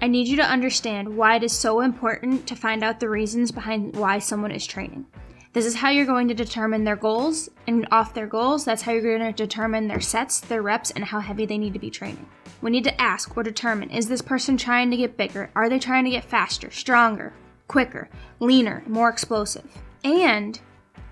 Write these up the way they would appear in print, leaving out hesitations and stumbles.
I need you to understand why it is so important to find out the reasons behind why someone is training. This is how you're going to determine their goals, and off their goals, that's how you're going to determine their sets, their reps, and how heavy they need to be training. We need to ask or determine, is this person trying to get bigger? Are they trying to get faster, stronger, quicker, leaner, more explosive? And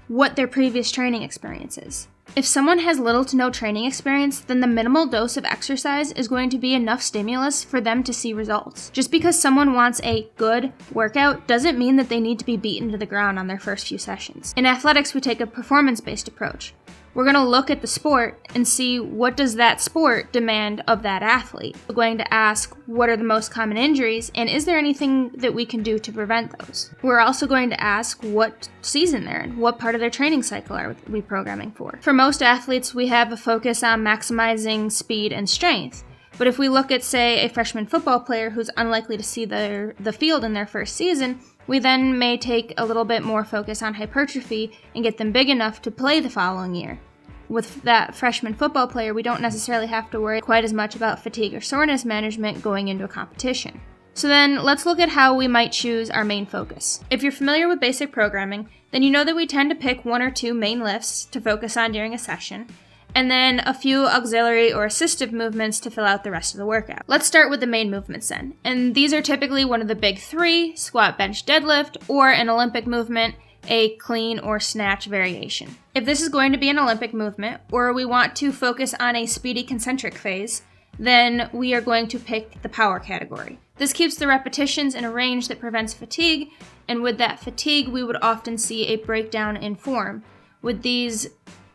what their previous training experience is. If someone has little to no training experience, then the minimal dose of exercise is going to be enough stimulus for them to see results. Just because someone wants a good workout doesn't mean that they need to be beaten to the ground on their first few sessions. In athletics, we take a performance-based approach. We're going to look at the sport and see what does that sport demand of that athlete. We're going to ask what are the most common injuries and is there anything that we can do to prevent those. We're also going to ask what season they're in, what part of their training cycle are we programming for. For most athletes, we have a focus on maximizing speed and strength. But if we look at, say, a freshman football player who's unlikely to see the field in their first season, we then may take a little bit more focus on hypertrophy and get them big enough to play the following year. With that freshman football player, we don't necessarily have to worry quite as much about fatigue or soreness management going into a competition. So then let's look at how we might choose our main focus. If you're familiar with basic programming, then you know that we tend to pick 1 or 2 main lifts to focus on during a session, and then a few auxiliary or assistive movements to fill out the rest of the workout. Let's start with the main movements then. And these are typically one of the big 3, squat, bench, deadlift, or an Olympic movement, a clean or snatch variation. If this is going to be an Olympic movement, or we want to focus on a speedy concentric phase, then we are going to pick the power category. This keeps the repetitions in a range that prevents fatigue, and with that fatigue, we would often see a breakdown in form. With these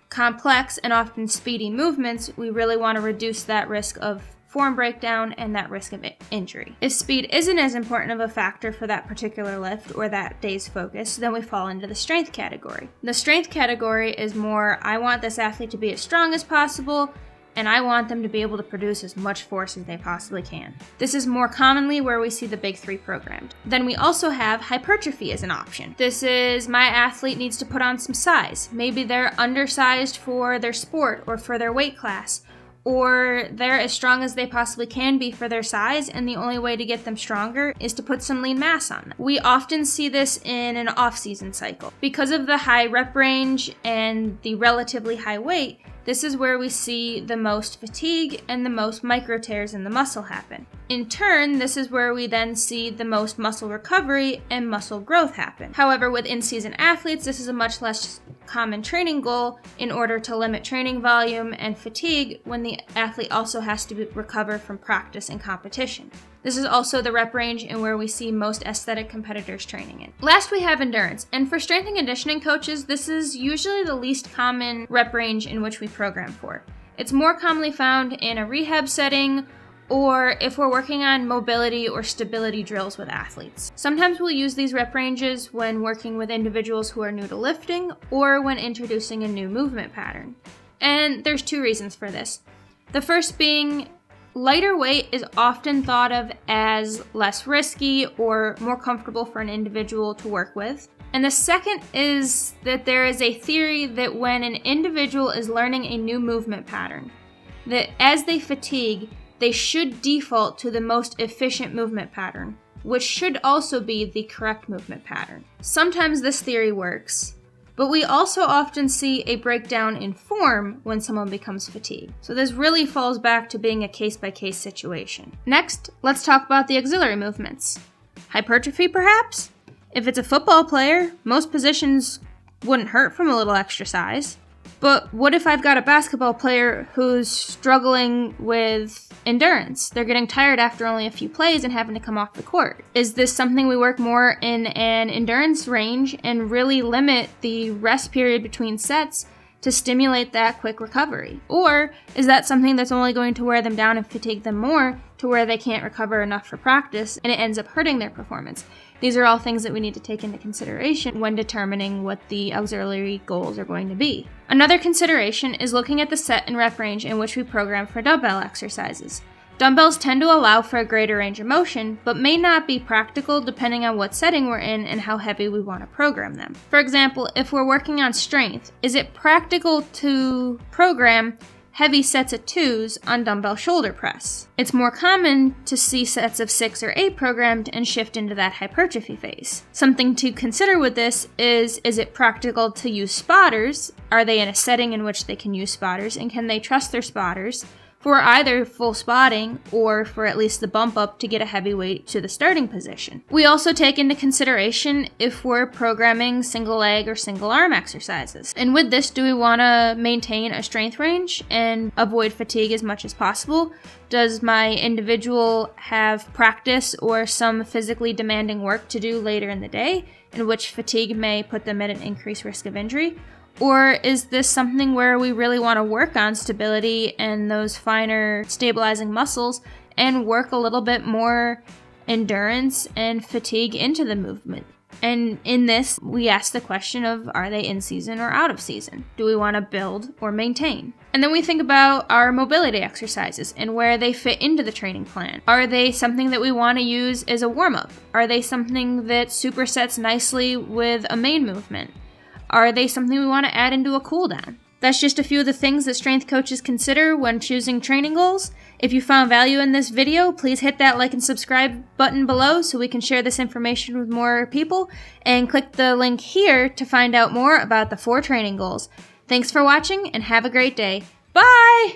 complex and often speedy movements, we really want to reduce that risk of form breakdown and that risk of injury. If speed isn't as important of a factor for that particular lift or that day's focus, then we fall into the strength category. The strength category is more, I want this athlete to be as strong as possible, and I want them to be able to produce as much force as they possibly can. This is more commonly where we see the big 3 programmed. Then we also have hypertrophy as an option. This is, my athlete needs to put on some size. Maybe they're undersized for their sport or for their weight class, or they're as strong as they possibly can be for their size, and the only way to get them stronger is to put some lean mass on them. We often see this in an off-season cycle. Because of the high rep range and the relatively high weight, this is where we see the most fatigue and the most micro tears in the muscle happen. In turn, this is where we then see the most muscle recovery and muscle growth happen. However, with in-season athletes, this is a much less common training goal in order to limit training volume and fatigue when the athlete also has to recover from practice and competition. This is also the rep range and where we see most aesthetic competitors training in. Last, we have endurance, and for strength and conditioning coaches, this is usually the least common rep range in which we program for. It's more commonly found in a rehab setting or if we're working on mobility or stability drills with athletes. Sometimes we'll use these rep ranges when working with individuals who are new to lifting or when introducing a new movement pattern. And there's 2 reasons for this. The first being, lighter weight is often thought of as less risky or more comfortable for an individual to work with. And the second is that there is a theory that when an individual is learning a new movement pattern, that as they fatigue, they should default to the most efficient movement pattern, which should also be the correct movement pattern. Sometimes this theory works, but we also often see a breakdown in form when someone becomes fatigued. So this really falls back to being a case-by-case situation. Next, let's talk about the auxiliary movements. Hypertrophy, perhaps? If it's a football player, most positions wouldn't hurt from a little extra size. But what if I've got a basketball player who's struggling with endurance? They're getting tired after only a few plays and having to come off the court. Is this something we work more in an endurance range and really limit the rest period between sets to stimulate that quick recovery? Or is that something that's only going to wear them down and fatigue them more to where they can't recover enough for practice and it ends up hurting their performance? These are all things that we need to take into consideration when determining what the auxiliary goals are going to be. Another consideration is looking at the set and rep range in which we program for dumbbell exercises. Dumbbells tend to allow for a greater range of motion, but may not be practical depending on what setting we're in and how heavy we want to program them. For example, if we're working on strength, is it practical to program heavy sets of 2s on dumbbell shoulder press. It's more common to see sets of 6 or 8 programmed and shift into that hypertrophy phase. Something to consider with this is it practical to use spotters? Are they in a setting in which they can use spotters, and can they trust their spotters for either full spotting or for at least the bump up to get a heavy weight to the starting position? We also take into consideration if we're programming single leg or single arm exercises. And with this, do we want to maintain a strength range and avoid fatigue as much as possible? Does my individual have practice or some physically demanding work to do later in the day, in which fatigue may put them at an increased risk of injury? Or is this something where we really want to work on stability and those finer stabilizing muscles and work a little bit more endurance and fatigue into the movement? And in this, we ask the question of, are they in season or out of season? Do we want to build or maintain? And then we think about our mobility exercises and where they fit into the training plan. Are they something that we want to use as a warm-up? Are they something that supersets nicely with a main movement? Are they something we want to add into a cool down? That's just a few of the things that strength coaches consider when choosing training goals. If you found value in this video, please hit that like and subscribe button below so we can share this information with more people, and click the link here to find out more about the 4 training goals. Thanks for watching and have a great day. Bye!